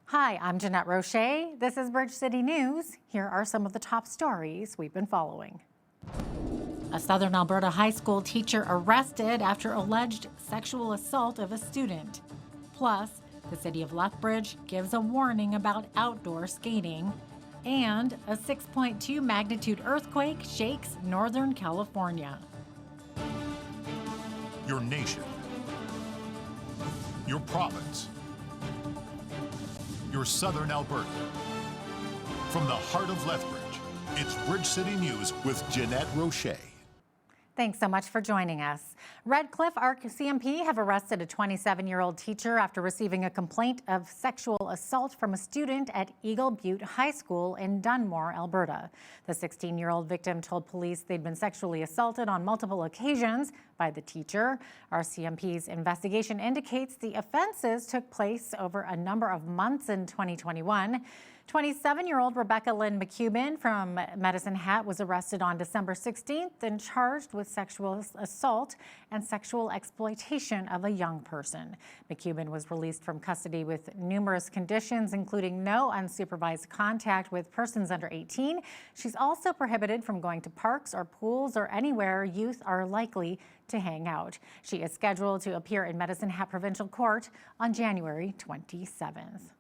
Hi, I'm Jeanette Roche. This is Bridge City News. Here are some of the top stories we've been following. A Southern Alberta high school teacher arrested after alleged sexual assault of a student. Plus, the city of Lethbridge gives a warning about outdoor skating. And a 6.2 magnitude earthquake shakes Northern California. Your nation, your province, your Southern Alberta. From the heart of Lethbridge, it's Bridge City News with Jeanette Roche. Thanks so much for joining us. Red Cliff RCMP have arrested a 27-year-old teacher after receiving a complaint of sexual assault from a student at Butte High School in Dunmore, Alberta. The 16-year-old victim told police they'd been sexually assaulted on multiple occasions by the teacher. RCMP's investigation indicates the offenses took place over a number of months in 2021. 27-year-old Rebecca Lynn McCubbin from Medicine Hat was arrested on December 16th and charged with sexual assault and sexual exploitation of a young person. McCubbin was released from custody with numerous conditions, including no unsupervised contact with persons under 18. She's also prohibited from going to parks or pools or anywhere youth are likely to hang out. She is scheduled to appear in Medicine Hat Provincial Court on January 27th.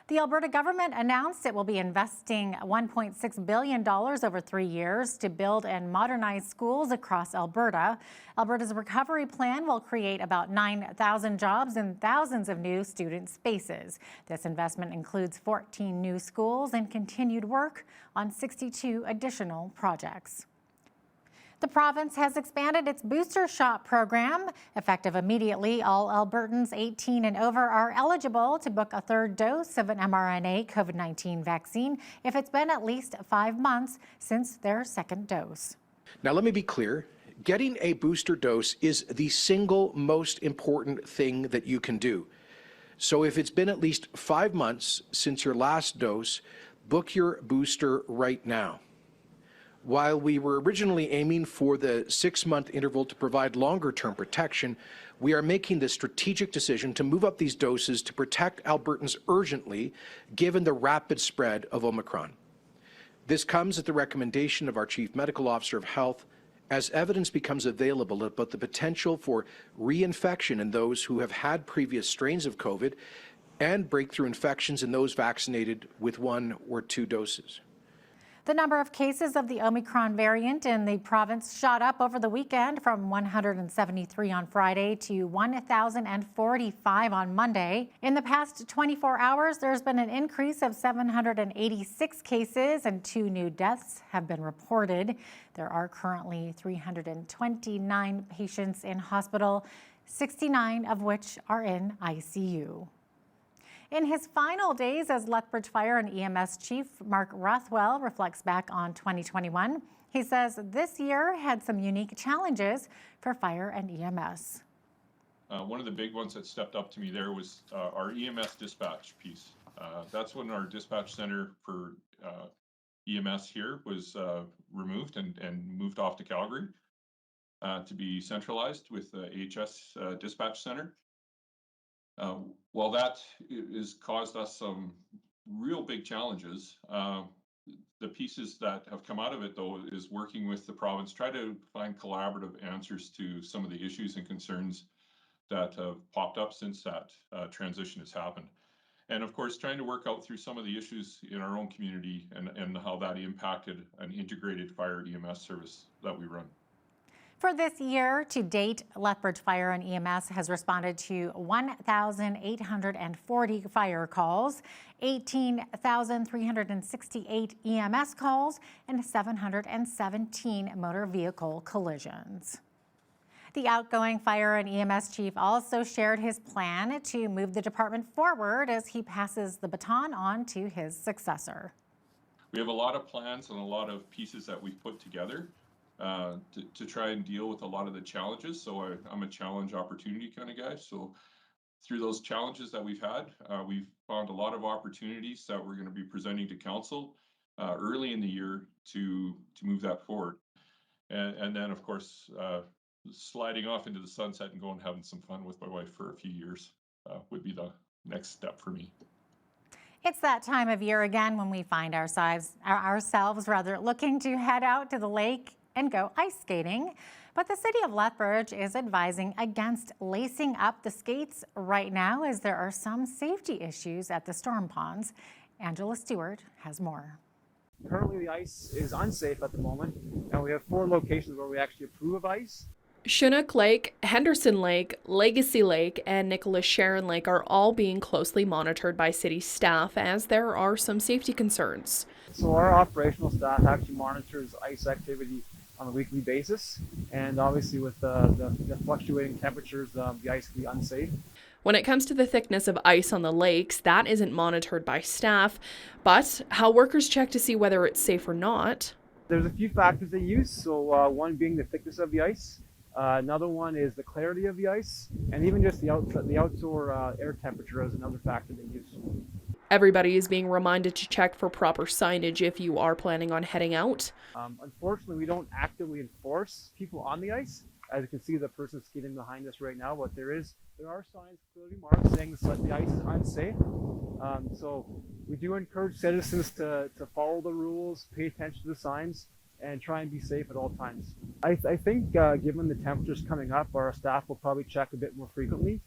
The Alberta government announced it will be investing $1.6 billion over 3 years to build and modernize schools across Alberta. Alberta's recovery plan will create about 9,000 jobs and thousands of new student spaces. This investment includes 14 new schools and continued work on 62 additional projects. The province has expanded its booster shot program. Effective immediately, all Albertans 18 and over are eligible to book a third dose of an mRNA COVID-19 vaccine if it's been at least 5 months since their second dose. Now, let me be clear. Getting a booster dose is the single most important thing that you can do. So if it's been at least 5 months since your last dose, book your booster right now. While we were originally aiming for the 6-month interval to provide longer-term protection, we are making the strategic decision to move up these doses to protect Albertans urgently, given the rapid spread of Omicron. This comes at the recommendation of our Chief Medical Officer of Health as evidence becomes available about the potential for reinfection in those who have had previous strains of COVID and breakthrough infections in those vaccinated with 1 or 2 doses. The number of cases of the Omicron variant in the province shot up over the weekend from 173 on Friday to 1,045 on Monday. In the past 24 hours, there's been an increase of 786 cases and 2 new deaths have been reported. There are currently 329 patients in hospital, 69 of which are in ICU. In his final days as Lethbridge Fire and EMS Chief, Mark Rothwell reflects back on 2021. He says this year had some unique challenges for fire and EMS. One of the big ones that stepped up to me there was our EMS dispatch piece. That's when our dispatch center for EMS here was removed and moved off to Calgary to be centralized with the AHS dispatch center. Well, that has caused us some real big challenges. The pieces that have come out of it, though, is working with the province, try to find collaborative answers to some of the issues and concerns that have popped up since that transition has happened. And of course, trying to work out through some of the issues in our own community and how that impacted an integrated fire EMS service that we run. For this year to date, Lethbridge Fire and EMS has responded to 1,840 fire calls, 18,368 EMS calls, and 717 motor vehicle collisions. The outgoing fire and EMS chief also shared his plan to move the department forward as he passes the baton on to his successor. We have a lot of plans and a lot of pieces that we've put together to try and deal with a lot of the challenges. So I'm a challenge opportunity kind of guy. So through those challenges that we've had, we've found a lot of opportunities that we're going to be presenting to council early in the year to move that forward. And then, of course, sliding off into the sunset and going and having some fun with my wife for a few years would be the next step for me. It's that time of year again when we find ourselves looking to head out to the lake and go ice skating. But the city of Lethbridge is advising against lacing up the skates right now as there are some safety issues at the storm ponds. Angela Stewart has more. Currently the ice is unsafe at the moment, and we have 4 locations where we actually approve of ice. Schoneck Lake, Henderson Lake, Legacy Lake, and Nicholas Sharon Lake are all being closely monitored by city staff as there are some safety concerns. So our operational staff actually monitors ice activity on a weekly basis, and obviously with the fluctuating temperatures, the ice can be unsafe. When it comes to the thickness of ice on the lakes, that isn't monitored by staff, but how workers check to see whether it's safe or not. There's a few factors they use, so one being the thickness of the ice. Another one is the clarity of the ice, and even just the outdoor air temperature is another factor they use. Everybody is being reminded to check for proper signage if you are planning on heading out. Unfortunately, we don't actively enforce people on the ice. As you can see, the person skating behind us right now, but there are signs clearly marked saying the ice is unsafe. So we do encourage citizens to follow the rules, pay attention to the signs, and try and be safe at all times. I think given the temperatures coming up, our staff will probably check a bit more frequently,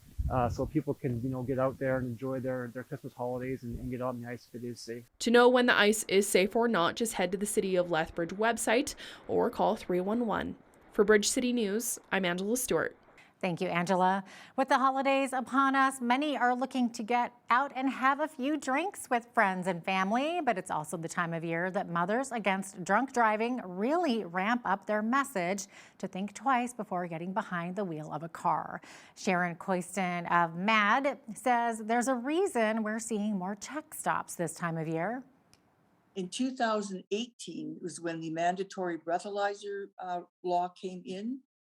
so people can get out there and enjoy their Christmas holidays and get on the ice if it is safe. To know when the ice is safe or not, just head to the City of Lethbridge website or call 311. For Bridge City News, I'm Angela Stewart. Thank you, Angela. With the holidays upon us, many are looking to get out and have a few drinks with friends and family, but it's also the time of year that Mothers Against Drunk Driving really ramp up their message to think twice before getting behind the wheel of a car. Sharon Coyston of MAD says there's a reason we're seeing more check stops this time of year. In 2018 was when the mandatory breathalyzer law came in.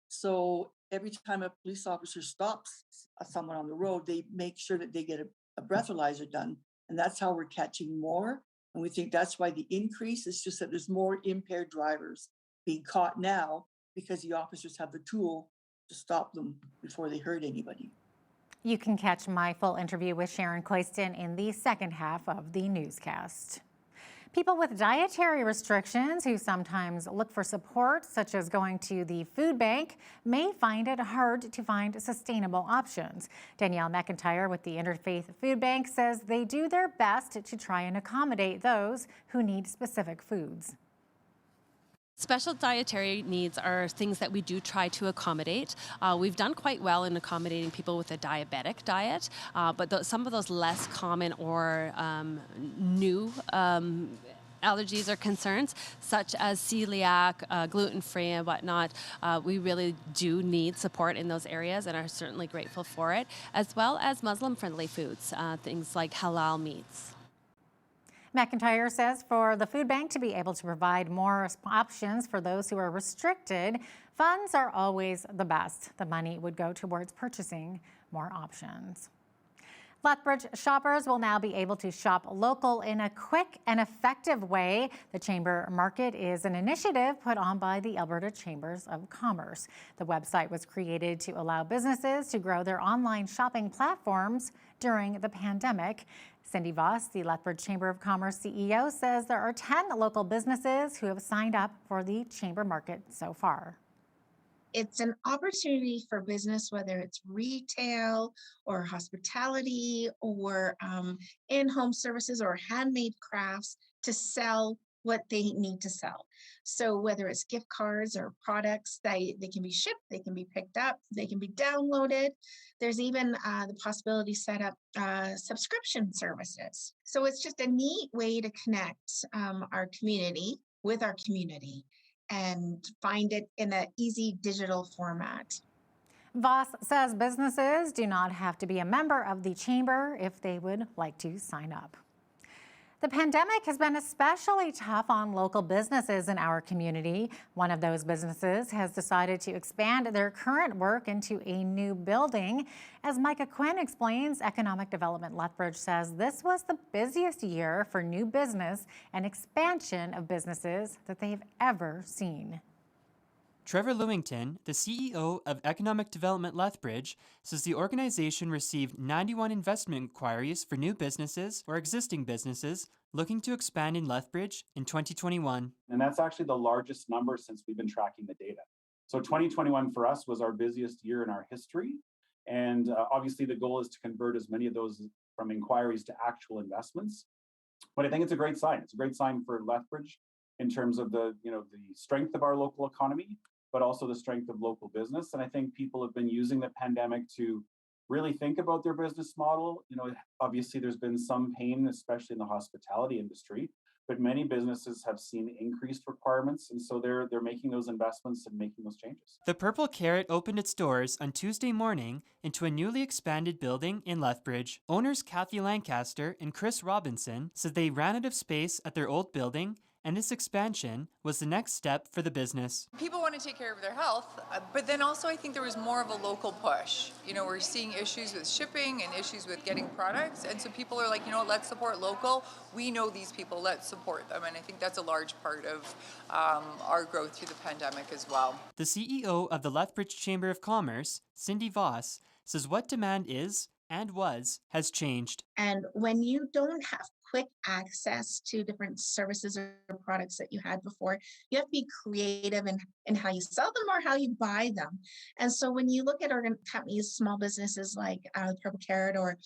So every time a police officer stops someone on the road, they make sure that they get a breathalyzer done. And that's how we're catching more. And we think that's why the increase is just that there's more impaired drivers being caught now because the officers have the tool to stop them before they hurt anybody. You can catch my full interview with Sharon Coyston in the second half of the newscast. People with dietary restrictions who sometimes look for support, such as going to the food bank, may find it hard to find sustainable options. Danielle McIntyre with the Interfaith Food Bank says they do their best to try and accommodate those who need specific foods. Special dietary needs are things that we do try to accommodate. We've done quite well in accommodating people with a diabetic diet, but some of those less common or new allergies or concerns, such as celiac, gluten-free and whatnot, we really do need support in those areas and are certainly grateful for it, as well as Muslim-friendly foods, things like halal meats. McIntyre says for the food bank to be able to provide more options for those who are restricted, funds are always the best. The money would go towards purchasing more options. Lethbridge shoppers will now be able to shop local in a quick and effective way. The Chamber Market is an initiative put on by the Alberta Chambers of Commerce. The website was created to allow businesses to grow their online shopping platforms during the pandemic. Cindy Voss, the Lethbridge Chamber of Commerce CEO, says there are 10 local businesses who have signed up for the Chamber Market so far. It's an opportunity for business, whether it's retail or hospitality or in-home services or handmade crafts, to sell what they need to sell. So whether it's gift cards or products, they can be shipped, they can be picked up, they can be downloaded. There's even the possibility to set up subscription services. So it's just a neat way to connect our community with our community and find it in an easy digital format. Voss says businesses do not have to be a member of the chamber if they would like to sign up. The pandemic has been especially tough on local businesses in our community. One of those businesses has decided to expand their current work into a new building. As Micah Quinn explains, Economic Development Lethbridge says this was the busiest year for new business and expansion of businesses that they've ever seen. Trevor Lewington, the CEO of Economic Development Lethbridge, says the organization received 91 investment inquiries for new businesses or existing businesses looking to expand in Lethbridge in 2021. And that's actually the largest number since we've been tracking the data. So 2021 for us was our busiest year in our history. And obviously the goal is to convert as many of those from inquiries to actual investments. But I think it's a great sign. It's a great sign for Lethbridge in terms of the strength of our local economy, but also the strength of local business. And I think people have been using the pandemic to really think about their business model. Obviously there's been some pain, especially in the hospitality industry, but many businesses have seen increased requirements. And so they're making those investments and making those changes. The Purple Carrot opened its doors on Tuesday morning into a newly expanded building in Lethbridge. Owners Kathy Lancaster and Chris Robinson said they ran out of space at their old building, and this expansion was the next step for the business. People want to take care of their health, but then also I think there was more of a local push. We're seeing issues with shipping and issues with getting products, and so people are like, let's support local. We know these people, let's support them, and I think that's a large part of our growth through the pandemic as well. The CEO of the Lethbridge Chamber of Commerce, Cindy Voss, says what demand is and has changed. And when you don't have quick access to different services or products that you had before, you have to be creative in how you sell them or how you buy them. And so when you look at companies, small businesses like Purple Carrot, or,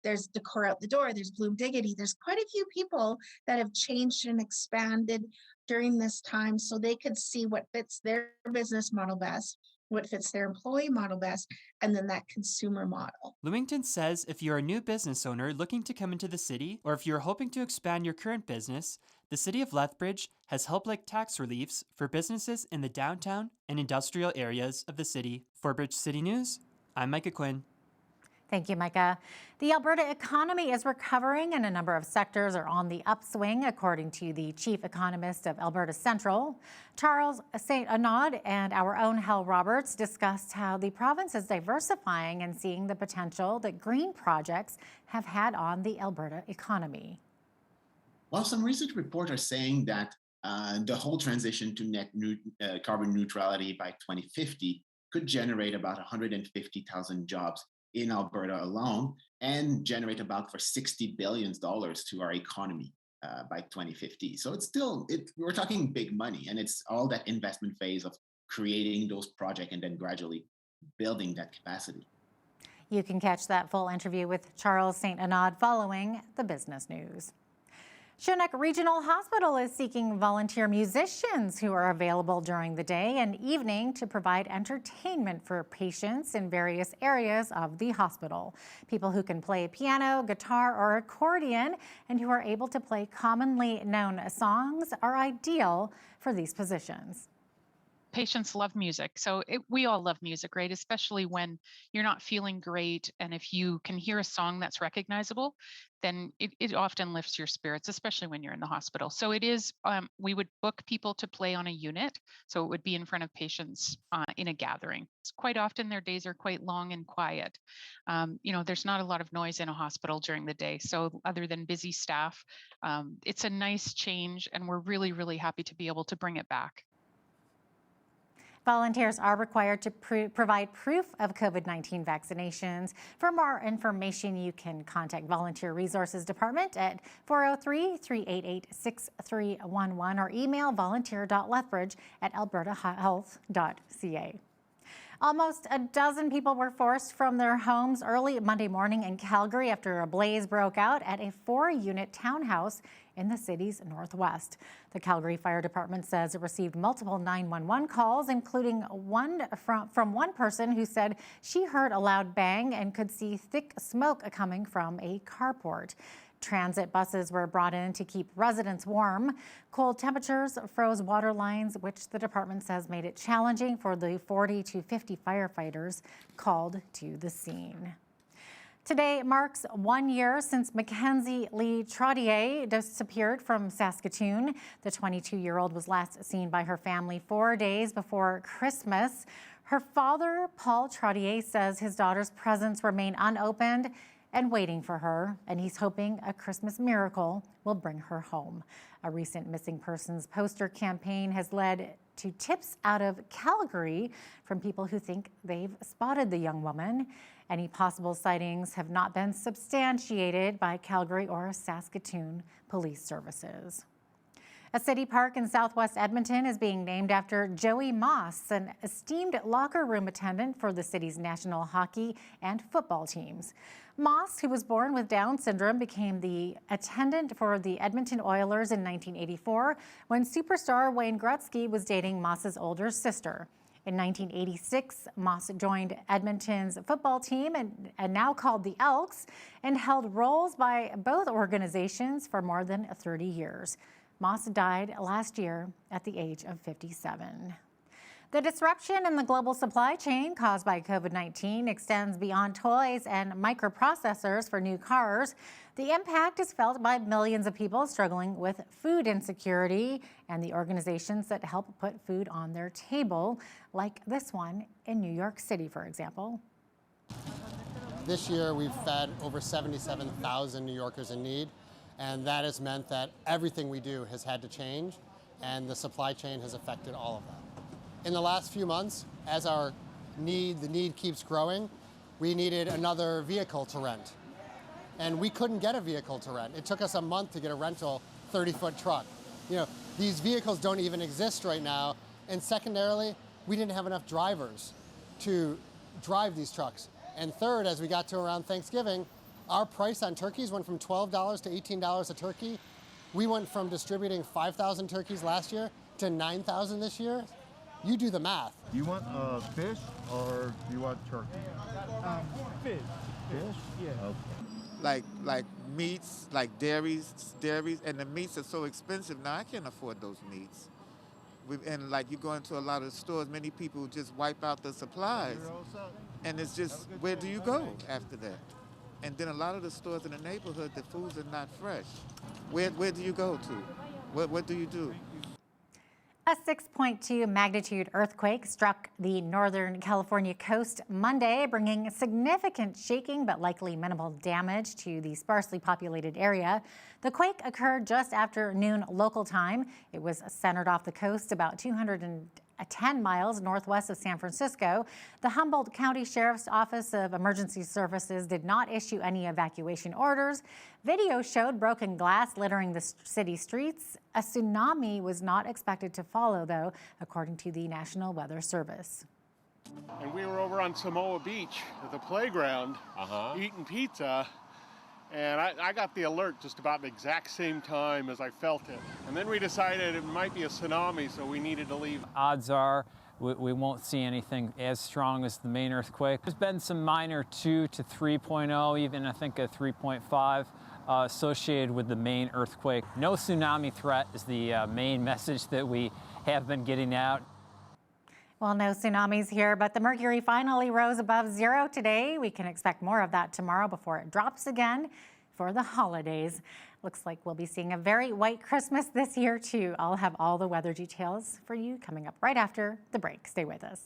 there's Decor Out the Door, there's Bloom Diggity, there's quite a few people that have changed and expanded during this time so they could see what fits their business model best, what fits their employee model best, and then that consumer model. Lewington says if you're a new business owner looking to come into the city, or if you're hoping to expand your current business, the City of Lethbridge has help-like tax reliefs for businesses in the downtown and industrial areas of the city. For Bridge City News, I'm Micah Quinn. Thank you, Micah. The Alberta economy is recovering and a number of sectors are on the upswing, according to the chief economist of Alberta Central. Charles St. Anod and our own Hal Roberts discussed how the province is diversifying and seeing the potential that green projects have had on the Alberta economy. Well, some research reports are saying that the whole transition to net carbon neutrality by 2050 could generate about 150,000 jobs in Alberta alone, and generate about for $60 billion to our economy by 2050. So we're talking big money, and it's all that investment phase of creating those projects and then gradually building that capacity. You can catch that full interview with Charles St. Anod following the business news. Schoneck Regional Hospital is seeking volunteer musicians who are available during the day and evening to provide entertainment for patients in various areas of the hospital. People who can play piano, guitar, or accordion and who are able to play commonly known songs are ideal for these positions. Patients love music. So we all love music, right? Especially when you're not feeling great. And if you can hear a song that's recognizable, then it often lifts your spirits, especially when you're in the hospital. So it is, we would book people to play on a unit. So it would be in front of patients in a gathering. Quite often their days are quite long and quiet. There's not a lot of noise in a hospital during the day. So other than busy staff, it's a nice change, and we're really, really happy to be able to bring it back. Volunteers are required to provide proof of COVID-19 vaccinations. For more information, you can contact Volunteer Resources Department at 403-388-6311 or email volunteer.lethbridge@albertahealth.ca. Almost a dozen people were forced from their homes early Monday morning in Calgary after a blaze broke out at a 4-unit townhouse in the city's northwest. The Calgary Fire Department says it received multiple 911 calls, including one from one person who said she heard a loud bang and could see thick smoke coming from a carport. Transit buses were brought in to keep residents warm. Cold temperatures froze water lines, which the department says made it challenging for the 40 to 50 firefighters called to the scene. Today marks 1 year since Mackenzie Lee Trottier disappeared from Saskatoon. The 22-year-old was last seen by her family 4 days before Christmas. Her father, Paul Trottier, says his daughter's presents remain unopened and waiting for her, and he's hoping a Christmas miracle will bring her home. A recent missing persons poster campaign has led to tips out of Calgary from people who think they've spotted the young woman. Any possible sightings have not been substantiated by Calgary or Saskatoon police services. A city park in southwest Edmonton is being named after Joey Moss, an esteemed locker room attendant for the city's national hockey and football teams. Moss, who was born with Down syndrome, became the attendant for the Edmonton Oilers in 1984 when superstar Wayne Gretzky was dating Moss's older sister. In 1986, Moss joined Edmonton's football team and now called the Elks, and held roles by both organizations for more than 30 years. Moss died last year at the age of 57. The disruption in the global supply chain caused by COVID-19 extends beyond toys and microprocessors for new cars. The impact is felt by millions of people struggling with food insecurity and the organizations that help put food on their table, like this one in New York City, for example. This year, we've fed over 77,000 New Yorkers in need, and that has meant that everything we do has had to change, and the supply chain has affected all of that. In the last few months, as the need keeps growing, we needed another vehicle to rent. And we couldn't get a vehicle to rent. It took us a month to get a rental 30-foot truck. These vehicles don't even exist right now. And secondarily, we didn't have enough drivers to drive these trucks. And third, as we got to around Thanksgiving, our price on turkeys went from $12 to $18 a turkey. We went from distributing 5,000 turkeys last year to 9,000 this year. You do the math. Do you want fish or do you want turkey? Fish. Fish? Yeah. Okay. Like meats, like dairies, and the meats are so expensive now. I can't afford those meats. And like you go into a lot of stores, many people just wipe out the supplies, and it's just where do you go after that? And then a lot of the stores in the neighborhood, the foods are not fresh. Where do you go to? What do you do? A 6.2 magnitude earthquake struck the Northern California coast Monday, bringing significant shaking but likely minimal damage to the sparsely populated area. The quake occurred just after noon local time. It was centered off the coast about 210 miles northwest of San Francisco. The Humboldt County Sheriff's Office of Emergency Services did not issue any evacuation orders. Video showed broken glass littering the city streets. A tsunami was not expected to follow, though, according to the National Weather Service. And we were over on Samoa Beach at the playground eating pizza, and I got the alert just about the exact same time as I felt it. And then we decided it might be a tsunami, so we needed to leave. Odds are we won't see anything as strong as the main earthquake. There's been some minor 2 to 3.0, even I think a 3.5 associated with the main earthquake. No tsunami threat is the main message that we have been getting out. Well, no tsunamis here, but the mercury finally rose above zero today. We can expect more of that tomorrow before it drops again for the holidays. Looks like we'll be seeing a very white Christmas this year, too. I'll have all the weather details for you coming up right after the break. Stay with us.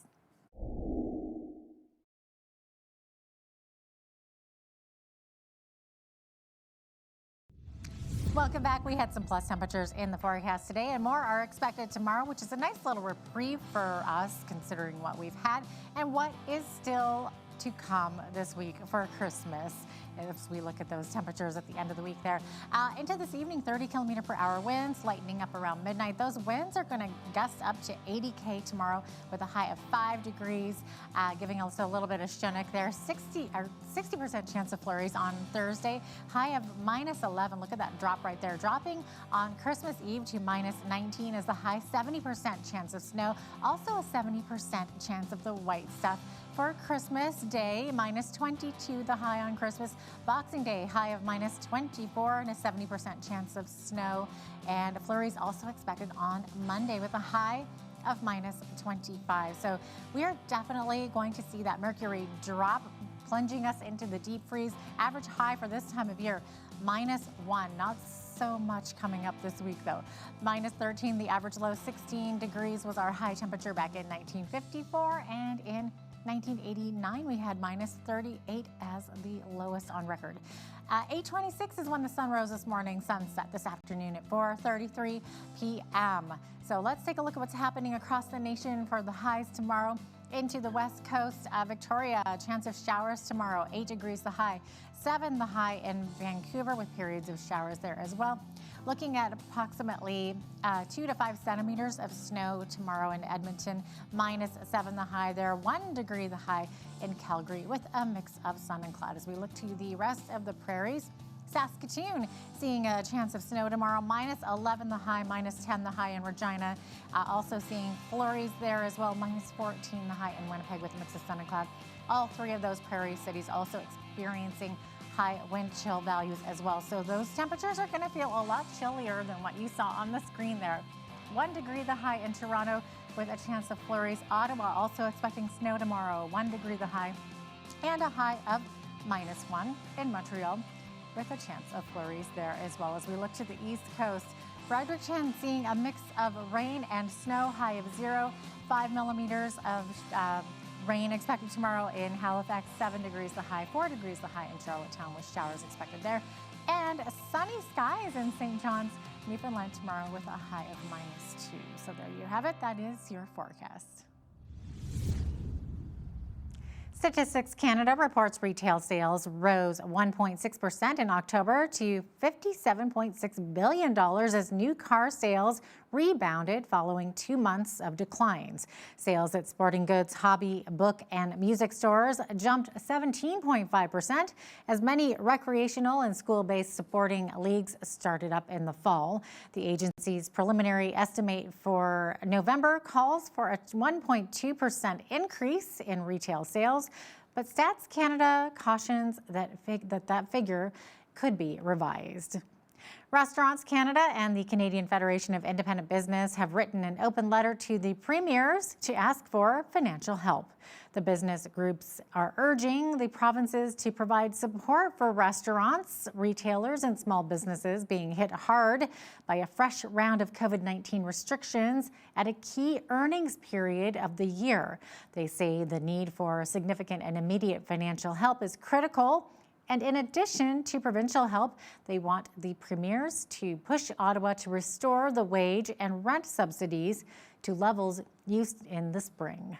Welcome back. We had some plus temperatures in the forecast today, and more are expected tomorrow, which is a nice little reprieve for us considering what we've had and what is still to come this week for Christmas. As we look at those temperatures at the end of the week there. Into this evening, 30-kilometer-per-hour winds, lightening up around midnight. Those winds are going to gust up to 80 tomorrow with a high of 5 degrees, giving us a little bit of Schoneck there. 60% chance of flurries on Thursday, high of -11. Look at that drop right there. Dropping on Christmas Eve to -19 is the high. 70% chance of snow. Also a 70% chance of the white stuff. For Christmas Day, -22 the high on Christmas. Boxing Day, high of -24 and a 70% chance of snow. And flurries also expected on Monday with a high of -25. So we are definitely going to see that mercury drop, plunging us into the deep freeze. Average high for this time of year, -1. Not so much coming up this week, though. -13, the average low. 16 degrees was our high temperature back in 1954 and in 1989, we had minus 38 as the lowest on record. 8:26 is when the sun rose this morning, sunset this afternoon at 4:33 p.m. So let's take a look at what's happening across the nation for the highs tomorrow. Into the west coast, Victoria, a chance of showers tomorrow, 8 degrees the high, 7 the high in Vancouver with periods of showers there as well. Looking at approximately 2 to 5 centimeters of snow tomorrow in Edmonton, minus 7 the high there, 1 degree the high in Calgary with a mix of sun and cloud. As we look to the rest of the prairies, Saskatoon seeing a chance of snow tomorrow, minus 11 the high, minus 10 the high in Regina. Also seeing flurries there as well, minus 14 the high in Winnipeg with a mix of sun and cloud. All three of those prairie cities also experiencing high wind chill values as well. So those temperatures are going to feel a lot chillier than what you saw on the screen there. 1 degree the high in Toronto with a chance of flurries. Ottawa also expecting snow tomorrow, 1 degree the high, and a high of minus 1 in Montreal with a chance of flurries there as well. As we look to the east coast, Fredericton seeing a mix of rain and snow, high of 0, 5 millimeters of rain expected tomorrow in Halifax, 7 degrees the high, 4 degrees the high in Charlottetown with showers expected there. And sunny skies in St. John's, Newfoundland tomorrow with a high of minus 2. So there you have it. That is your forecast. Statistics Canada reports retail sales rose 1.6% in October to $57.6 billion as new car sales rebounded following 2 months of declines. Sales at sporting goods, hobby, book, and music stores jumped 17.5% as many recreational and school-based sporting leagues started up in the fall. The agency's preliminary estimate for November calls for a 1.2% increase in retail sales, but Stats Canada cautions that figure could be revised. Restaurants Canada and the Canadian Federation of Independent Business have written an open letter to the premiers to ask for financial help. The business groups are urging the provinces to provide support for restaurants, retailers, and small businesses being hit hard by a fresh round of COVID-19 restrictions at a key earnings period of the year. They say the need for significant and immediate financial help is critical. And in addition to provincial help, they want the premiers to push Ottawa to restore the wage and rent subsidies to levels used in the spring.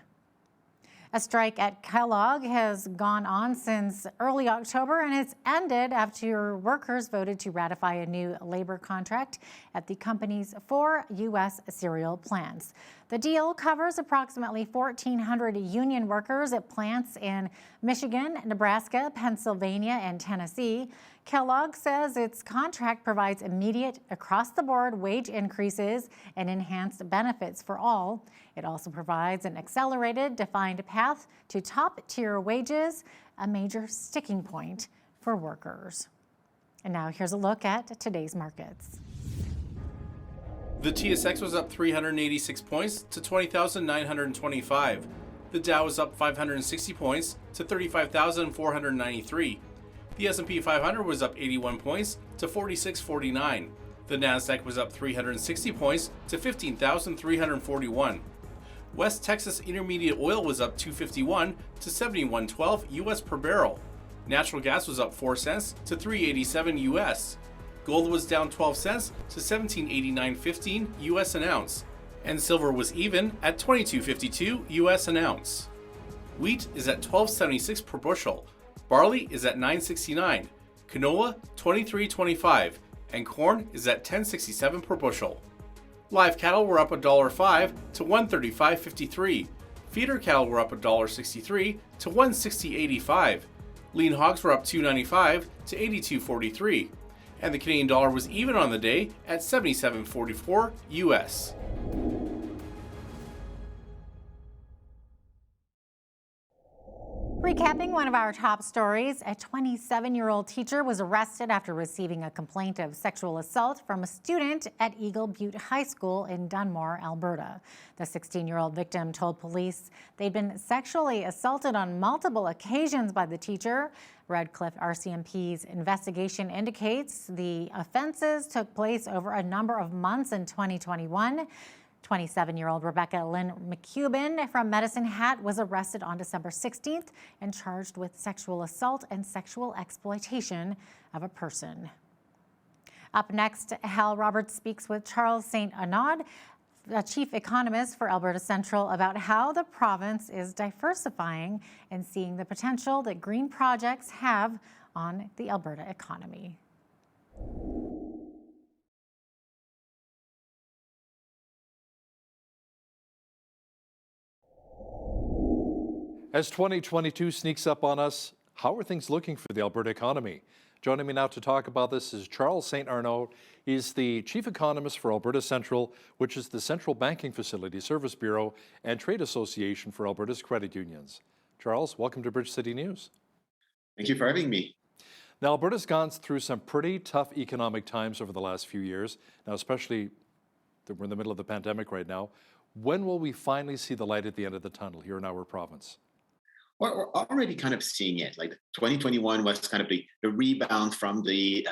A strike at Kellogg has gone on since early October and it's ended after workers voted to ratify a new labor contract at the company's 4 U.S. cereal plants. The deal covers approximately 1,400 union workers at plants in Michigan, Nebraska, Pennsylvania, and Tennessee. Kellogg says its contract provides immediate, across-the-board wage increases and enhanced benefits for all. It also provides an accelerated, defined path to top-tier wages, a major sticking point for workers. And now here's a look at today's markets. The TSX was up 386 points to 20,925. The Dow was up 560 points to 35,493. The S&P 500 was up 81 points to 4649. The Nasdaq was up 360 points to 15,341. West Texas Intermediate Oil was up 251 to 71.12 US per barrel. Natural gas was up 4 cents to 387 US. Gold was down 12 cents to 1789.15 US an ounce, and silver was even at 22.52 US an ounce. Wheat is at 12.76 per bushel. Barley is at 9.69, canola 23.25, and corn is at 10.67 per bushel. Live cattle were up $1.05 to 135.53. Feeder cattle were up $1.63 to 160.85. Lean hogs were up $2.95 to 82.43. And the Canadian dollar was even on the day at 77.44 US. Recapping one of our top stories, a 27-year-old teacher was arrested after receiving a complaint of sexual assault from a student at Eagle Butte High School in Dunmore, Alberta. The 16-year-old victim told police they'd been sexually assaulted on multiple occasions by the teacher. Redcliffe RCMP's investigation indicates the offenses took place over a number of months in 2021. 27-year-old Rebecca Lynn McCubbin from Medicine Hat was arrested on December 16th and charged with sexual assault and sexual exploitation of a person. Up next, Hal Roberts speaks with Charles St. Arnaud, chief economist for Alberta Central, about how the province is diversifying and seeing the potential that green projects have on the Alberta economy. As 2022 sneaks up on us, how are things looking for the Alberta economy? Joining me now to talk about this is Charles St. Arnaud. He's the chief economist for Alberta Central, which is the Central Banking Facility Service Bureau and Trade Association for Alberta's credit unions. Charles, welcome to Bridge City News. Thank you for having me. Now, Alberta's gone through some pretty tough economic times over the last few years. Now, especially that we're in the middle of the pandemic right now. When will we finally see the light at the end of the tunnel here in our province? Well, we're already kind of seeing it. Like 2021 was kind of the rebound from the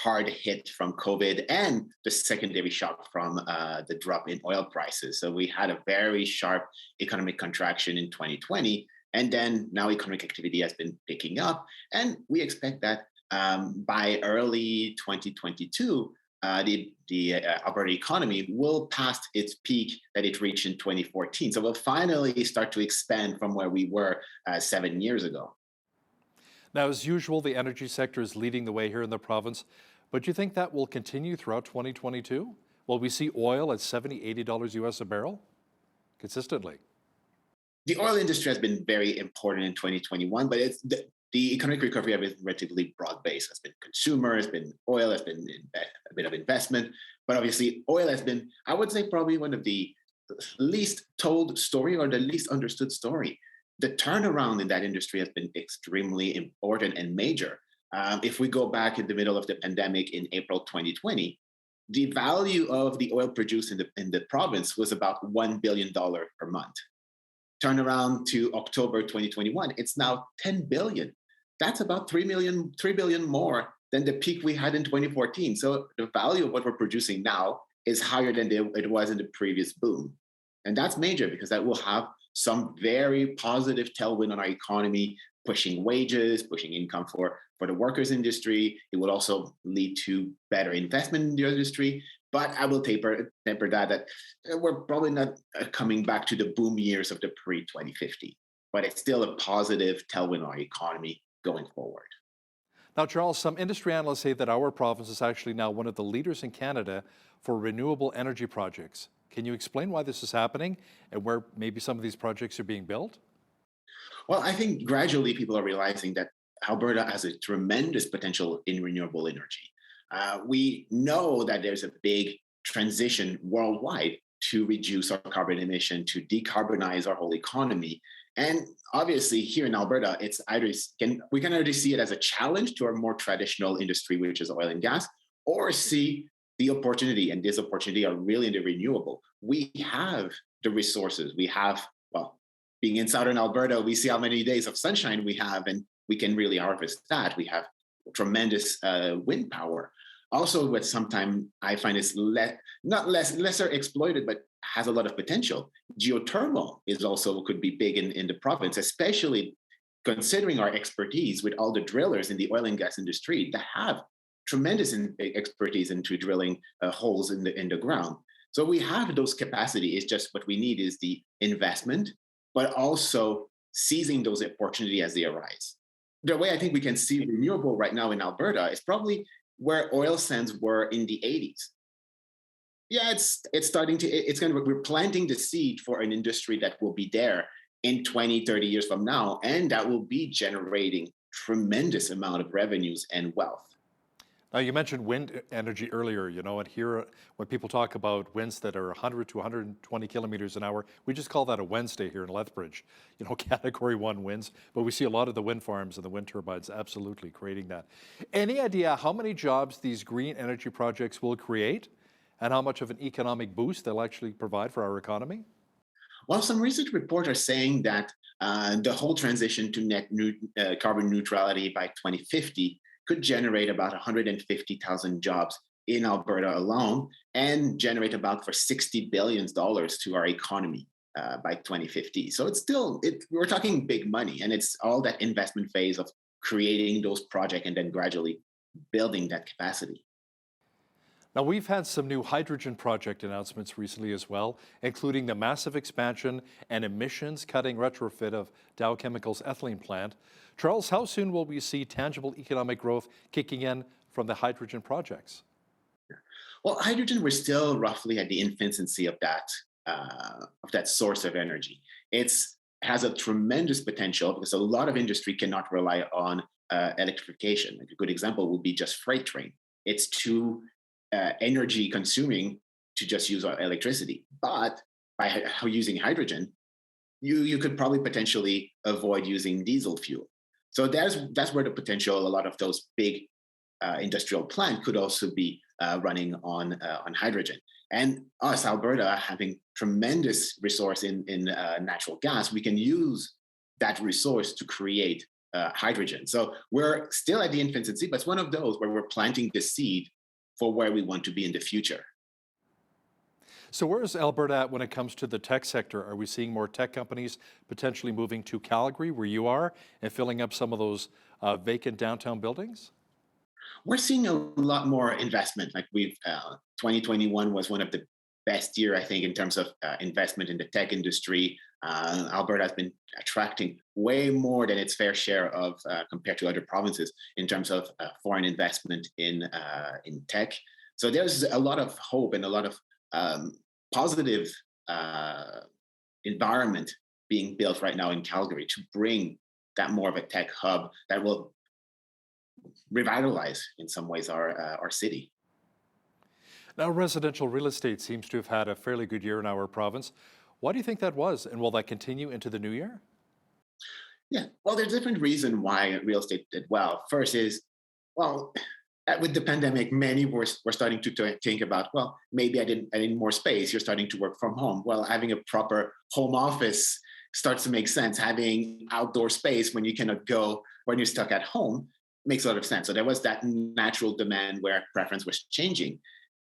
hard hit from COVID and the secondary shock from the drop in oil prices. So we had a very sharp economic contraction in 2020. And then now economic activity has been picking up. And we expect that by early 2022, the Alberta economy will pass its peak that it reached in 2014. So we'll finally start to expand from where we were 7 years ago. Now, as usual, the energy sector is leading the way here in the province, but do you think that will continue throughout 2022? Will we see oil at $70, $80 US a barrel consistently? The oil industry has been very important in 2021, but it's the economic recovery has been relatively broad-based. It's been consumer, it's been oil, it's been a bit of investment. But obviously, oil has been, I would say, probably one of the least told story or the least understood story. The turnaround in that industry has been extremely important and major. If we go back in the middle of the pandemic in April 2020, the value of the oil produced in the province was about $1 billion per month. Turn around to October 2021, it's now 10 billion. That's about 3 billion more than the peak we had in 2014. So the value of what we're producing now is higher than it was in the previous boom. And that's major because that will have some very positive tailwind on our economy, pushing wages, pushing income for the workers industry. It will also lead to better investment in the industry. But I will temper that we're probably not coming back to the boom years of the pre-2050. But it's still a positive tailwind on our economy going forward. Now, Charles, some industry analysts say that our province is actually now one of the leaders in Canada for renewable energy projects. Can you explain why this is happening and where maybe some of these projects are being built? Well, I think gradually people are realizing that Alberta has a tremendous potential in renewable energy. We know that there's a big transition worldwide to reduce our carbon emission, to decarbonize our whole economy. And obviously here in Alberta, we can either see it as a challenge to our more traditional industry, which is oil and gas, or see the opportunity, and this opportunity are really in the renewable. We have the resources. We have, well, being in Southern Alberta, we see how many days of sunshine we have, and we can really harvest that. We have tremendous wind power. Also, what sometimes I find is lesser exploited, but has a lot of potential. Geothermal could be big in the province, especially considering our expertise with all the drillers in the oil and gas industry that have tremendous expertise into drilling holes in the ground. So we have those capacity. It's just what we need is the investment, but also seizing those opportunities as they arise. The way I think we can see renewable right now in Alberta is probably where oil sands were in the 80s. Yeah, we're planting the seed for an industry that will be there in 20, 30 years from now, and that will be generating tremendous amount of revenues and wealth. Now, you mentioned wind energy earlier, and here, when people talk about winds that are 100 to 120 kilometers an hour, we just call that a Wednesday here in Lethbridge, category 1 winds. But we see a lot of the wind farms and the wind turbines absolutely creating that. Any idea how many jobs these green energy projects will create and how much of an economic boost they'll actually provide for our economy? Well, some research reports are saying that the whole transition to net carbon neutrality by 2050 could generate about 150,000 jobs in Alberta alone and generate about for $60 billion to our economy by 2050. So it's still, we're talking big money, and it's all that investment phase of creating those projects and then gradually building that capacity. Now, we've had some new hydrogen project announcements recently as well, including the massive expansion and emissions-cutting retrofit of Dow Chemical's ethylene plant. Charles, how soon will we see tangible economic growth kicking in from the hydrogen projects? Well, hydrogen, we're still roughly at the infancy of that source of energy. It has a tremendous potential because a lot of industry cannot rely on electrification. Like a good example would be just freight train. It's too energy consuming to just use electricity. But by using hydrogen, you could probably potentially avoid using diesel fuel. So that's where the potential, a lot of those big industrial plant could also be running on hydrogen. And us, Alberta, having tremendous resource in natural gas, we can use that resource to create hydrogen. So we're still at the infancy, but it's one of those where we're planting the seed for where we want to be in the future. So where is Alberta at when it comes to the tech sector? Are we seeing more tech companies potentially moving to Calgary, where you are, and filling up some of those vacant downtown buildings? We're seeing a lot more investment. Like 2021 was one of the best year, I think, in terms of investment in the tech industry. Alberta has been attracting way more than its fair share of compared to other provinces in terms of foreign investment in tech. So there's a lot of hope and a lot of positive environment being built right now in Calgary to bring that more of a tech hub that will revitalize in some ways our city. Now, residential real estate seems to have had a fairly good year in our province. Why do you think that was, and will that continue into the new year? Yeah, well, there's different reasons why real estate did well. First is, well, with the pandemic, many were starting to think about, well, maybe I need more space. You're starting to work from home. Well, having a proper home office starts to make sense. Having outdoor space when you cannot go, when you're stuck at home, makes a lot of sense. So there was that natural demand where preference was changing.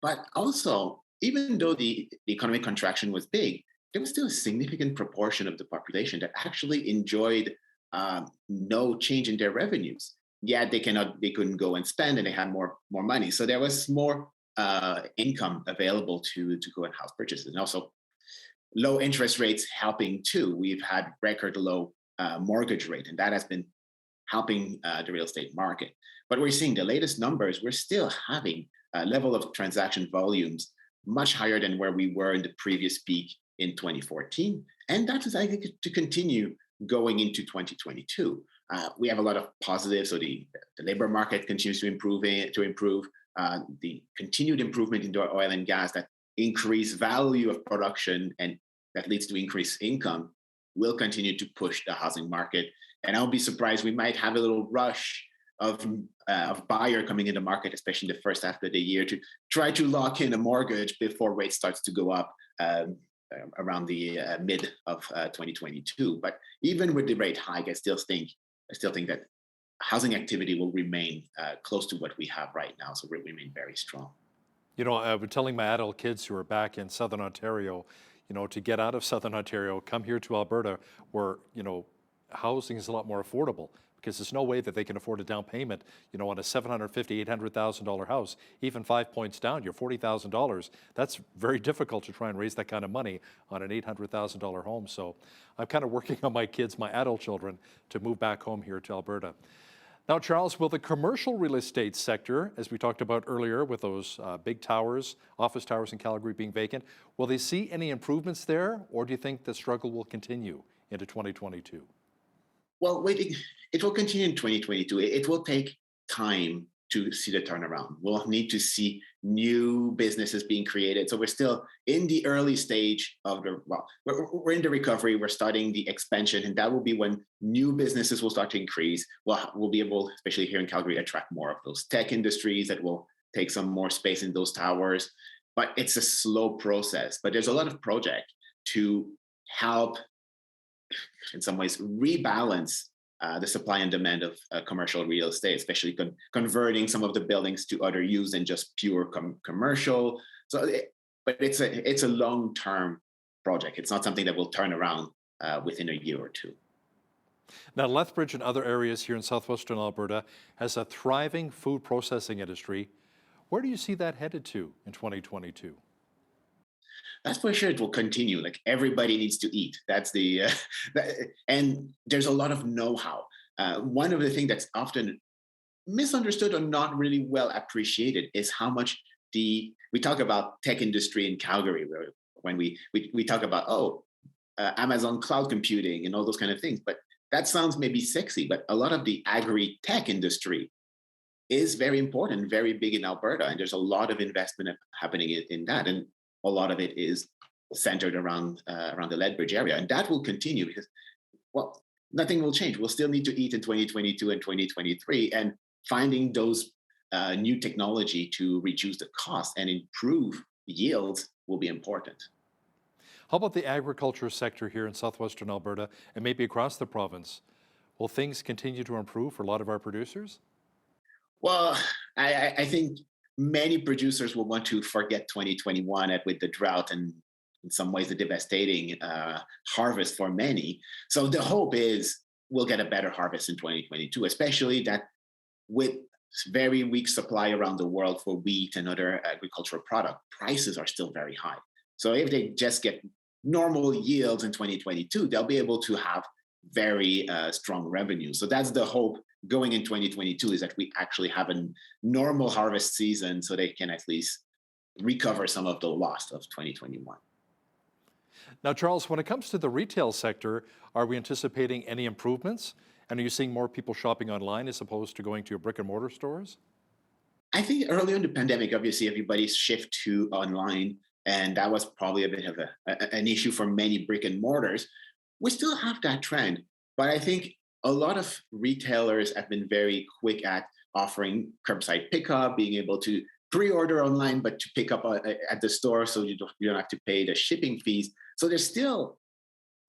But also, even though the economic contraction was big, there was still a significant proportion of the population that actually enjoyed no change in their revenues. Yeah, they couldn't go and spend, and they had more money. So there was more income available to go and house purchases. And also low interest rates helping too. We've had record low mortgage rate, and that has been helping the real estate market. But we're seeing the latest numbers, we're still having a level of transaction volumes much higher than where we were in the previous peak in 2014. And that is, I think, to continue going into 2022. We have a lot of positives. So the labor market continues to improve. The continued improvement into oil and gas, that increased value of production and that leads to increased income, will continue to push the housing market. And I'll be surprised, we might have a little rush of buyer coming in the market, especially in the first half of the year, to try to lock in a mortgage before rates starts to go up around the mid of 2022. But even with the rate hike, I still think that housing activity will remain close to what we have right now. So will remain very strong. You know, I've been telling my adult kids who are back in Southern Ontario, you know, to get out of Southern Ontario, come here to Alberta, where, you know, housing is a lot more affordable, because there's no way that they can afford a down payment, you know, on a $750,000, $800,000 house. Even 5 points down, you're $40,000. That's very difficult to try and raise that kind of money on an $800,000 home. So I'm kind of working on my kids, my adult children, to move back home here to Alberta. Now, Charles, will the commercial real estate sector, as we talked about earlier with those big towers, office towers in Calgary being vacant, will they see any improvements there, or do you think the struggle will continue into 2022? Well, it will continue in 2022. It will take time to see the turnaround. We'll need to see new businesses being created. So we're still in the early stage of we're in the recovery. We're starting the expansion, and that will be when new businesses will start to increase. We'll be able, especially here in Calgary, attract more of those tech industries that will take some more space in those towers. But it's a slow process. But there's a lot of projects to help, in some ways, rebalance the supply and demand of commercial real estate, especially converting some of the buildings to other use than just pure commercial. But it's a long-term project. It's not something that will turn around within a year or two. Now, Lethbridge and other areas here in southwestern Alberta has a thriving food processing industry. Where do you see that headed to in 2022? That's for sure. It will continue. Like, everybody needs to eat. That's and there's a lot of know-how. One of the things that's often misunderstood or not really well appreciated is how much we talk about tech industry in Calgary, when we talk about Amazon cloud computing and all those kind of things, but that sounds maybe sexy, but a lot of the agri-tech industry is very important, very big in Alberta, and there's a lot of investment happening in that, and a lot of it is centered around the Lethbridge area, and that will continue because, well, nothing will change. We'll still need to eat in 2022 and 2023, and finding those new technology to reduce the cost and improve yields will be important. How about the agriculture sector here in southwestern Alberta and maybe across the province? Will things continue to improve for a lot of our producers? Well, I think many producers will want to forget 2021 with the drought and in some ways the devastating harvest for many. So the hope is we'll get a better harvest in 2022, especially that with very weak supply around the world for wheat and other agricultural product, prices are still very high. So if they just get normal yields in 2022, they'll be able to have very strong revenue. So that's the hope going in 2022, is that we actually have a normal harvest season so they can at least recover some of the loss of 2021. Now, Charles, when it comes to the retail sector, are we anticipating any improvements? And are you seeing more people shopping online as opposed to going to brick and mortar stores? I think early in the pandemic, obviously, everybody's shift to online, and that was probably a bit of an issue for many brick and mortars. We still have that trend, but I think a lot of retailers have been very quick at offering curbside pickup, being able to pre-order online, but to pick up at the store, so you don't have to pay the shipping fees. So there's still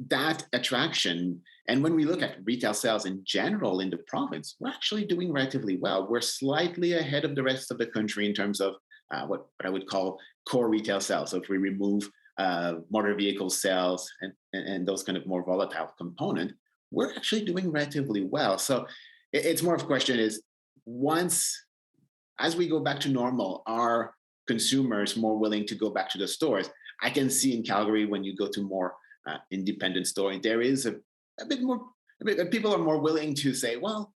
that attraction. And when we look at retail sales in general in the province, we're actually doing relatively well. We're slightly ahead of the rest of the country in terms of what I would call core retail sales. So if we remove motor vehicle sales and those kind of more volatile component, we're actually doing relatively well. So it's more of a question is, as we go back to normal, are consumers more willing to go back to the stores? I can see in Calgary, when you go to more independent store, there is a bit more, people are more willing to say, well,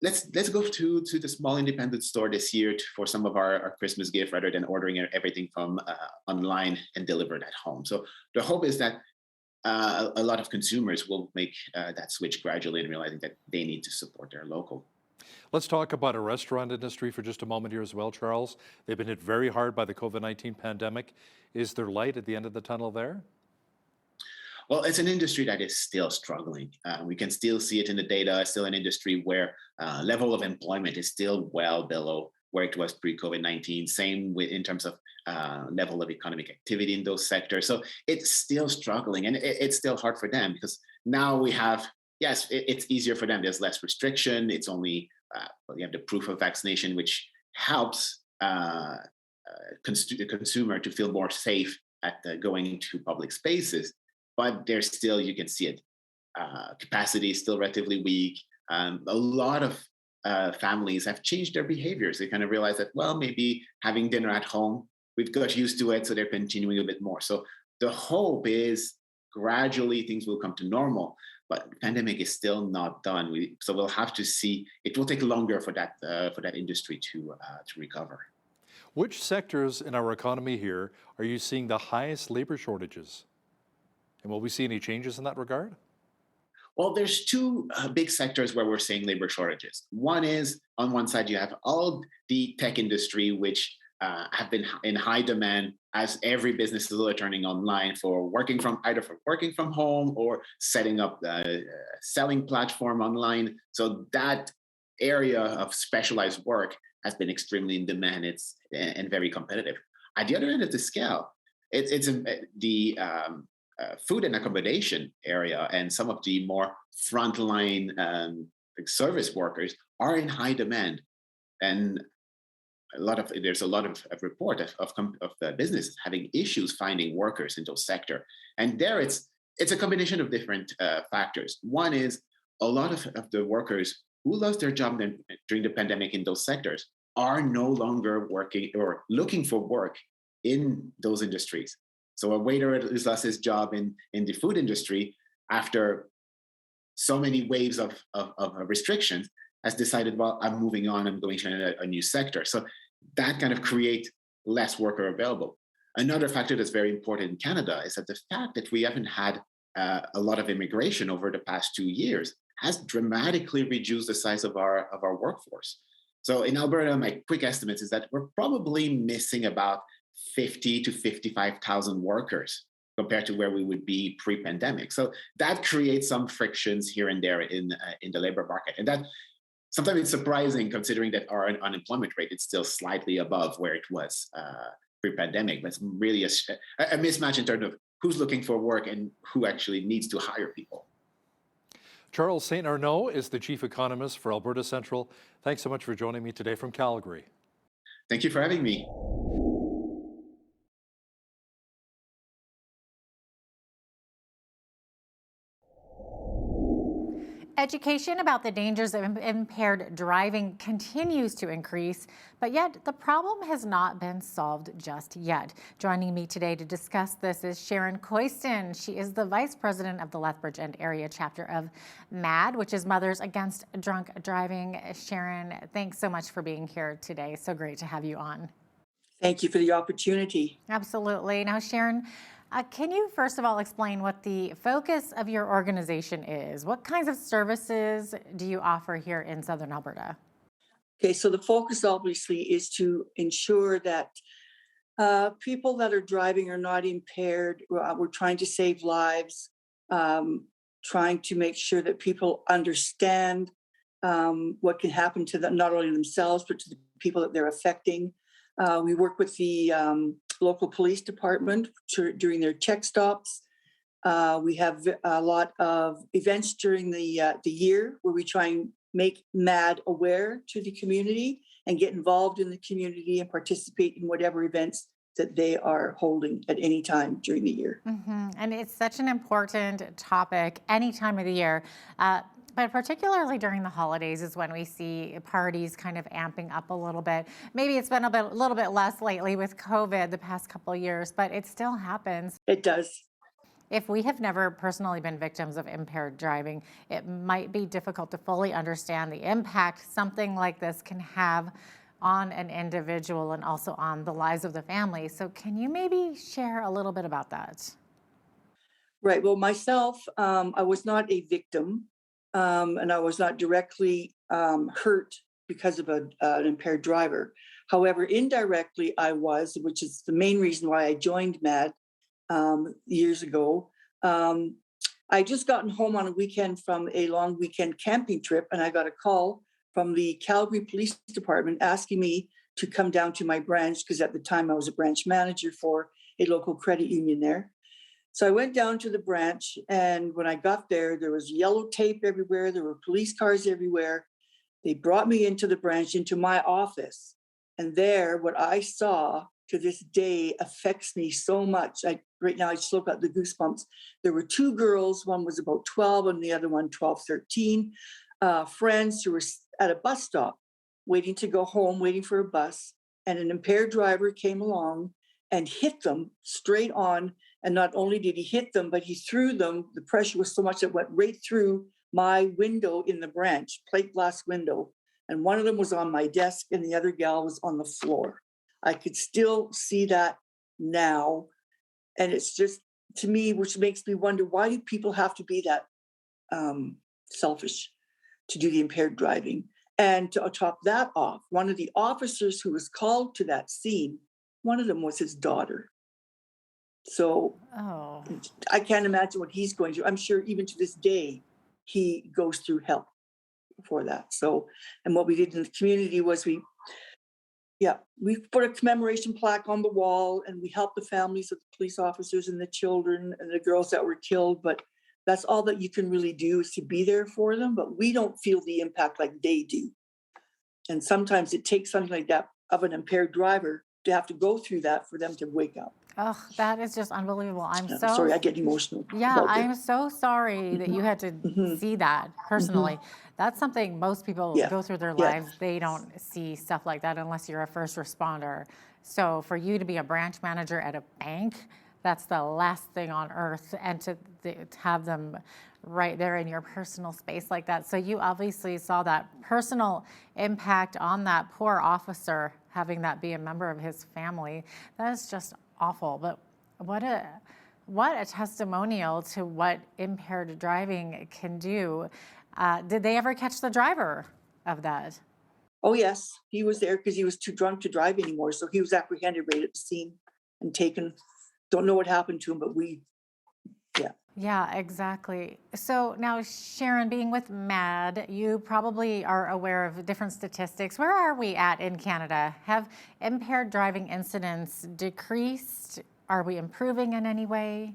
let's go to the small independent store this year for some of our Christmas gift, rather than ordering everything from online and delivered at home. So the hope is that a lot of consumers will make that switch gradually and realizing that they need to support their local. Let's talk about a restaurant industry for just a moment here as well, Charles. They've been hit very hard by the COVID-19 pandemic. Is there light at the end of the tunnel there? Well, it's an industry that is still struggling. We can still see it in the data. It's still an industry where level of employment is still well below where it was pre-COVID-19. Same in terms of level of economic activity in those sectors. So it's still struggling, and it's still hard for them because now we have, yes, it's easier for them. There's less restriction. It's only, you have the proof of vaccination, which helps the consumer to feel more safe at going into public spaces. But there's still, you can see it, capacity is still relatively weak. A lot of families have changed their behaviors. They kind of realize that, well, maybe having dinner at home, we've got used to it, so they're continuing a bit more. So the hope is gradually things will come to normal, but the pandemic is still not done. So we'll have to see. It will take longer for that industry to recover. Which sectors in our economy here are you seeing the highest labor shortages? And will we see any changes in that regard? Well, there's two big sectors where we're seeing labor shortages. One is, on one side, you have all the tech industry, which have been in high demand as every business is turning online for either working from home or setting up the selling platform online. So that area of specialized work has been extremely in demand. And very competitive. At the other end of the scale, it's the food and accommodation area and some of the more frontline like service workers are in high demand. And there's a lot of report of business having issues finding workers in those sectors. And there it's a combination of different factors. One is a lot of the workers who lost their job during the pandemic in those sectors are no longer working or looking for work in those industries. So a waiter who's lost his job in the food industry after so many waves of restrictions has decided, well, I'm moving on, I'm going to a new sector. So that kind of creates less worker available. Another factor that's very important in Canada is that the fact that we haven't had a lot of immigration over the past 2 years has dramatically reduced the size of our workforce. So in Alberta, my quick estimates is that we're probably missing about 50 to 55,000 workers compared to where we would be pre-pandemic. So that creates some frictions here and there in the labor market. And that sometimes it's surprising considering that our unemployment rate is still slightly above where it was pre-pandemic, but it's really a mismatch in terms of who's looking for work and who actually needs to hire people. Charles St. Arnaud is the chief economist for Alberta Central. Thanks so much for joining me today from Calgary. Thank you for having me. Education about the dangers of impaired driving continues to increase, but yet the problem has not been solved just yet. Joining me today to discuss this is Sharon Coyston. She is the vice president of the Lethbridge and area chapter of MAD, which is Mothers Against Drunk Driving. Sharon, thanks so much for being here today. So great to have you on. Thank you for the opportunity. Absolutely. Now, Sharon, can you first of all explain what the focus of your organization is? What kinds of services do you offer here in Southern Alberta? Okay, so the focus obviously is to ensure that people that are driving are not impaired. We're trying to save lives, trying to make sure that people understand what can happen to them, not only themselves, but to the people that they're affecting. We work with the local police department during their check stops. We have a lot of events during the year where we try and make MAD aware to the community and get involved in the community and participate in whatever events that they are holding at any time during the year. Mm-hmm. And it's such an important topic any time of the year. But particularly during the holidays is when we see parties kind of amping up a little bit. Maybe it's been a little bit less lately with COVID the past couple of years, but it still happens. It does. If we have never personally been victims of impaired driving, it might be difficult to fully understand the impact something like this can have on an individual and also on the lives of the family. So can you maybe share a little bit about that? Right. Well, myself, I was not a victim. And I was not directly hurt because of an impaired driver. However, indirectly I was, which is the main reason why I joined MAD years ago. I just gotten home on a weekend from a long weekend camping trip, and I got a call from the Calgary Police Department asking me to come down to my branch, because at the time I was a branch manager for a local credit union there. So I went down to the branch, and when I got there, there was yellow tape everywhere. There were police cars everywhere. They brought me into the branch, into my office. And there, what I saw to this day affects me so much. Right now, I just got the goosebumps. There were two girls. One was about 12 and the other one 12, 13. Friends who were at a bus stop waiting to go home, waiting for a bus. And an impaired driver came along and hit them straight on. And not only did he hit them, but he threw them. The pressure was so much that it went right through my window in the branch, plate glass window. And one of them was on my desk and the other gal was on the floor. I could still see that now. And it's just, to me, which makes me wonder, why do people have to be that selfish to do the impaired driving? And to top that off, one of the officers who was called to that scene, one of them was his daughter. So I can't imagine what he's going through. I'm sure even to this day, he goes through hell for that. So, and what we did in the community was we Yeah, we've put a commemoration plaque on the wall, and we help the families of the police officers and the children and the girls that were killed, but that's all that you can really do, is to be there for them, but we don't feel the impact like they do. And sometimes it takes something like that of an impaired driver to have to go through that for them to wake up. Oh, that is just unbelievable. I'm so Sorry, I get emotional. Yeah, about it. I'm so sorry that you had to see that personally. That's something most people Yeah. go through their Yeah. lives. They don't see stuff like that unless you're a first responder. So for you to be a branch manager at a bank, that's the last thing on earth. And to have them right there in your personal space like that. So you obviously saw that personal impact on that poor officer, having that be a member of his family. That is just awful. But what a testimonial to what impaired driving can do. Did they ever catch the driver of that? Oh, yes, he was there because he was too drunk to drive anymore. So he was apprehended right at the scene and taken. Don't know what happened to him, but yeah. Yeah, exactly. So now, Sharon, being with MAD, you probably are aware of different statistics. Where are we at in Canada? Have impaired driving incidents decreased? Are we improving in any way?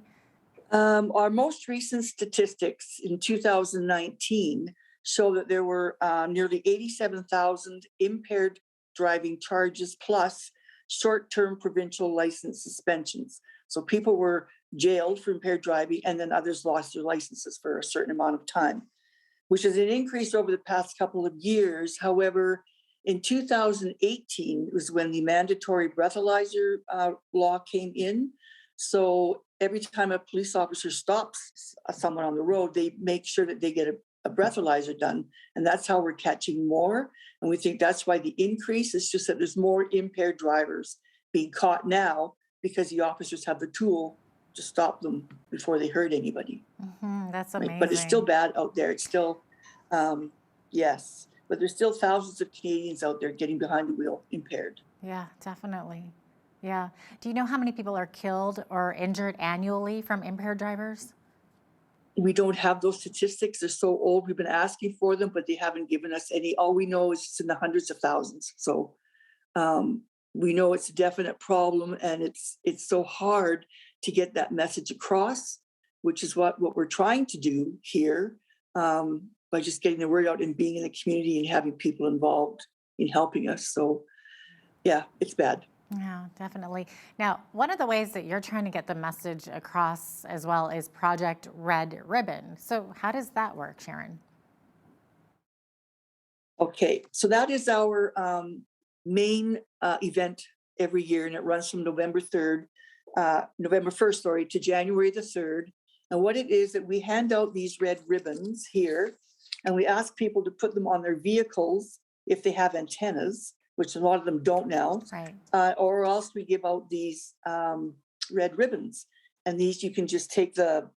Our most recent statistics in 2019 show that there were nearly 87,000 impaired driving charges plus short-term provincial license suspensions. So people were jailed for impaired driving, and then others lost their licenses for a certain amount of time, which is an increase over the past couple of years. However, in 2018 was when the mandatory breathalyzer law came in. So every time a police officer stops someone on the road, they make sure that they get a breathalyzer done. And that's how we're catching more. And we think that's why the increase is just that there's more impaired drivers being caught now because the officers have the tool to stop them before they hurt anybody. That's amazing. Right? But it's still bad out there. It's still, yes, but there's still thousands of Canadians out there getting behind the wheel impaired. Yeah, definitely. Yeah. Do you know how many people are killed or injured annually from impaired drivers? We don't have those statistics. They're so old. We've been asking for them, but they haven't given us any. All we know is it's in the hundreds of thousands. So we know it's a definite problem, and it's so hard to get that message across, which is what we're trying to do here by just getting the word out and being in the community and having people involved in helping us. So yeah, it's bad. Yeah, definitely. Now, one of the ways that you're trying to get the message across as well is Project Red Ribbon. So how does that work, Sharon? Okay, so that is our main event every year, and it runs from November 1st, to January the 3rd. And what it is that we hand out these red ribbons here, and we ask people to put them on their vehicles if they have antennas, which a lot of them don't now, right. Or else we give out these red ribbons. And these you can just take the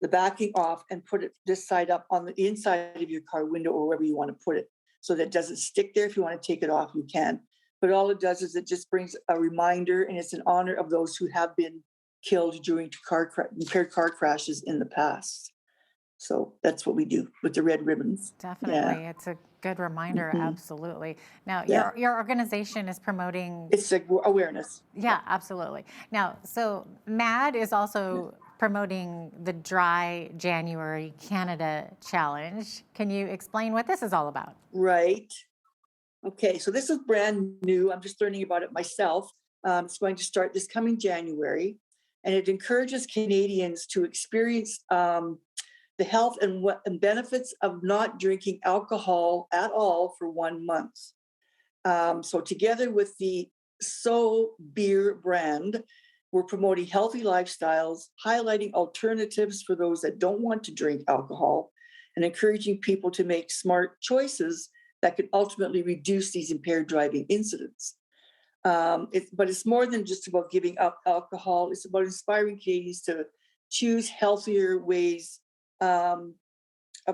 backing off and put it this side up on the inside of your car window or wherever you want to put it, so that it doesn't stick there. If you want to take it off, you can. But all it does is it just brings a reminder, and it's in honor of those who have been killed during impaired car crashes in the past. So that's what we do with the red ribbons. Definitely. Yeah. It's a good reminder. Absolutely. Now, Yeah. your organization is promoting... It's awareness. Yeah, absolutely. Now, so MAD is also promoting the Dry January Canada Challenge. Can you explain what this is all about? Right. Okay, so this is brand new. I'm just learning about it myself. It's going to start this coming January, and it encourages Canadians to experience the health and benefits of not drinking alcohol at all for 1 month. So together with the So Beer brand, we're promoting healthy lifestyles, highlighting alternatives for those that don't want to drink alcohol, and encouraging people to make smart choices that could ultimately reduce these impaired driving incidents. But it's more than just about giving up alcohol. It's about inspiring Canadians to choose healthier ways of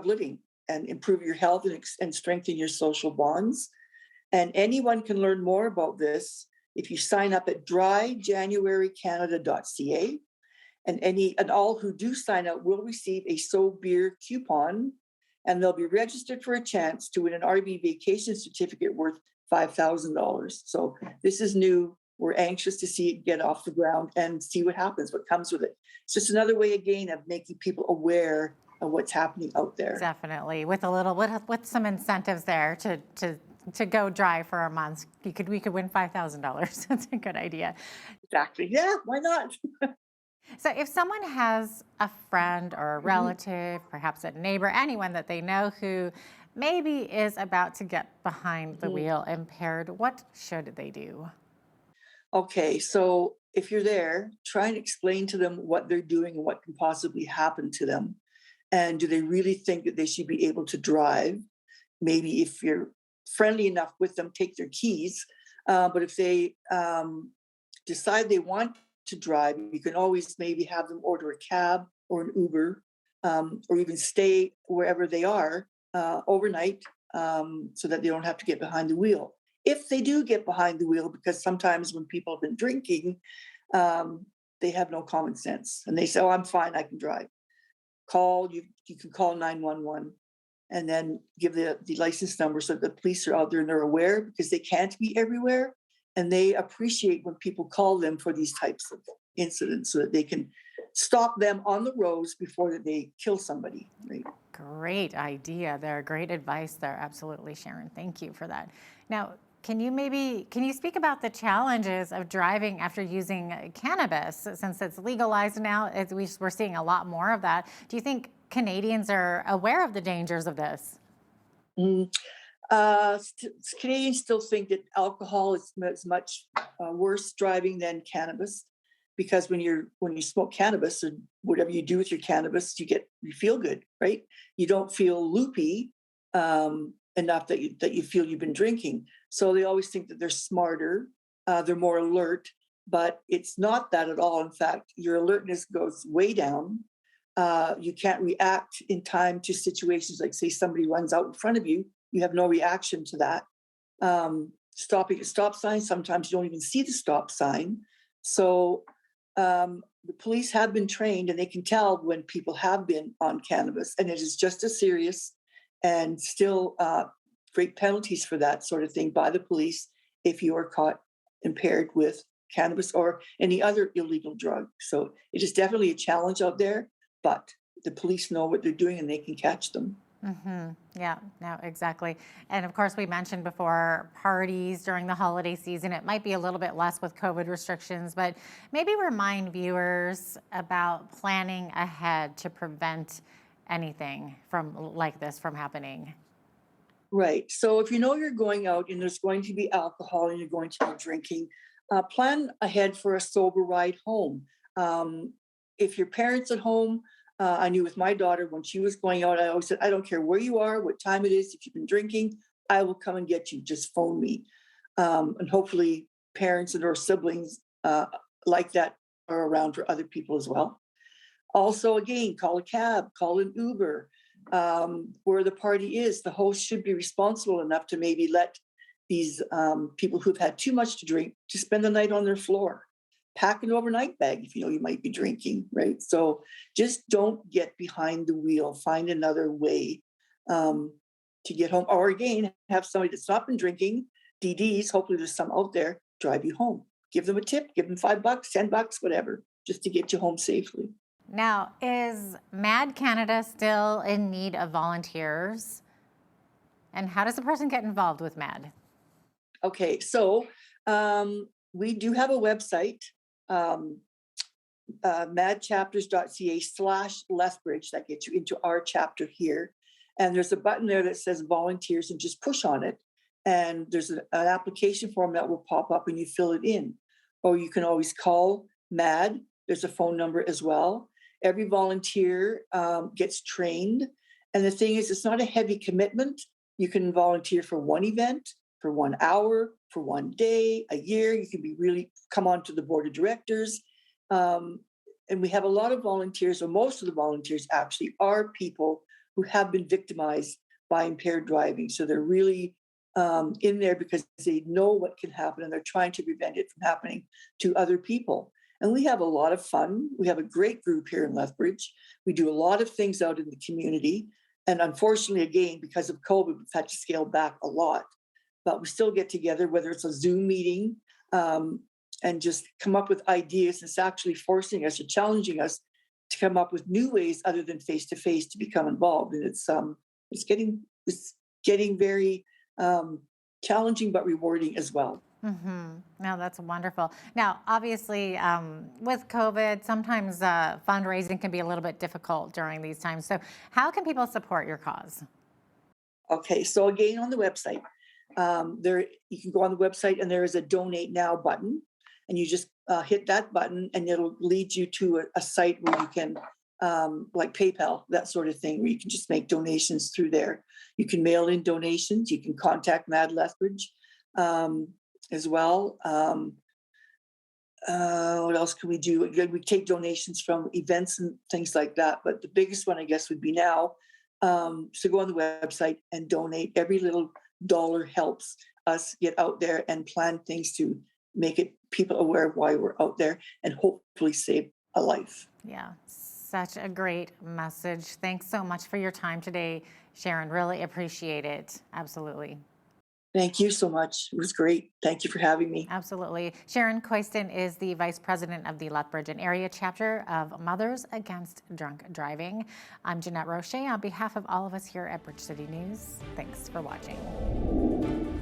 living and improve your health and strengthen your social bonds. And anyone can learn more about this if you sign up at dryjanuarycanada.ca. And all who do sign up will receive a So Beer coupon, and they'll be registered for a chance to win an RV vacation certificate worth $5,000. So this is new. We're anxious to see it get off the ground and see what happens, what comes with it. It's just another way again of making people aware of what's happening out there. Definitely, with a little with some incentives there to go drive for a month. We could win $5,000. That's a good idea. Exactly. Yeah, why not? So if someone has a friend or a relative, perhaps a neighbor, anyone that they know who maybe is about to get behind the wheel impaired, what should they do? Okay, so if you're there, try and explain to them what they're doing and what can possibly happen to them. And do they really think that they should be able to drive? Maybe if you're friendly enough with them, take their keys. But if they decide they want to drive, you can always maybe have them order a cab or an Uber, or even stay wherever they are overnight, so that they don't have to get behind the wheel. If they do get behind the wheel, because sometimes when people have been drinking, they have no common sense and they say, "Oh, I'm fine, I can drive." You can call 911 and then give the license number so that the police are out there and they're aware, because they can't be everywhere. And they appreciate when people call them for these types of incidents so that they can stop them on the roads before they kill somebody. Right? Great idea there. Great advice there. Absolutely, Sharon. Thank you for that. Now, can you speak about the challenges of driving after using cannabis, since it's legalized now? We're seeing a lot more of that. Do you think Canadians are aware of the dangers of this? Canadians still think that alcohol is much worse driving than cannabis, because when you smoke cannabis or whatever you do with your cannabis, you feel good, right? You don't feel loopy enough that you feel you've been drinking. So they always think that they're smarter, they're more alert, but it's not that at all. In fact, your alertness goes way down. You can't react in time to situations like, say, somebody runs out in front of you. You have no reaction to that. Stopping at stop sign, sometimes you don't even see the stop sign. So the police have been trained and they can tell when people have been on cannabis, and it is just as serious, and still great penalties for that sort of thing by the police if you are caught impaired with cannabis or any other illegal drug. So it is definitely a challenge out there, but the police know what they're doing and they can catch them. Yeah, no, exactly. And of course, we mentioned before parties during the holiday season. It might be a little bit less with COVID restrictions, but maybe remind viewers about planning ahead to prevent anything like this from happening. Right. So if you know you're going out and there's going to be alcohol and you're going to be drinking, plan ahead for a sober ride home. If your parents at home, I knew with my daughter when she was going out, I always said, I don't care where you are, what time it is, if you've been drinking, I will come and get you. Just phone me. And hopefully parents and or siblings like that are around for other people as well. Also, again, call a cab, call an Uber. Where the party is, the host should be responsible enough to maybe let these people who've had too much to drink to spend the night on their floor. Pack an overnight bag if you know you might be drinking, right? So just don't get behind the wheel. Find another way to get home. Or again, have somebody that's not been drinking, DDs, hopefully there's some out there, drive you home. Give them a tip, give them $5, $10, whatever, just to get you home safely. Now, is MAD Canada still in need of volunteers? And how does a person get involved with MAD? Okay, so we do have a website, madchapters.ca/Lethbridge. That gets you into our chapter here. And there's a button there that says volunteers, and just push on it. And there's an application form that will pop up and you fill it in. Or you can always call MAD. There's a phone number as well. Every volunteer gets trained. And the thing is, it's not a heavy commitment. You can volunteer for one event, for 1 hour, for 1 day, a year. You can come on to the board of directors. And we have a lot of volunteers, or most of the volunteers actually are people who have been victimized by impaired driving. So they're really in there because they know what can happen and they're trying to prevent it from happening to other people. And we have a lot of fun. We have a great group here in Lethbridge. We do a lot of things out in the community. And unfortunately, again, because of COVID, we've had to scale back a lot. but we still get together, whether it's a Zoom meeting, and just come up with ideas. It's actually forcing us or challenging us to come up with new ways other than face to face to become involved. And it's getting very challenging but rewarding as well. No, that's wonderful. Now, obviously, with COVID, sometimes fundraising can be a little bit difficult during these times. So how can people support your cause? Okay, so again, on the website, you can go on the website and there is a donate now button, and you just hit that button and it'll lead you to a site where you can, like PayPal, that sort of thing, where you can just make donations through there. You can mail in donations. You can contact Mad Lethbridge as well. What else can we do? We take donations from events and things like that. But the biggest one, I guess, would be now. So go on the website and donate. Every little dollar helps us get out there and plan things to make people aware of why we're out there and hopefully save a life. Yeah, such a great message. Thanks so much for your time today, Sharon. Really appreciate it. Absolutely. Thank you so much. It was great. Thank you for having me. Absolutely. Sharon Coyston is the Vice President of the Lethbridge and Area Chapter of Mothers Against Drunk Driving. I'm Jeanette Roche on behalf of all of us here at Bridge City News. Thanks for watching.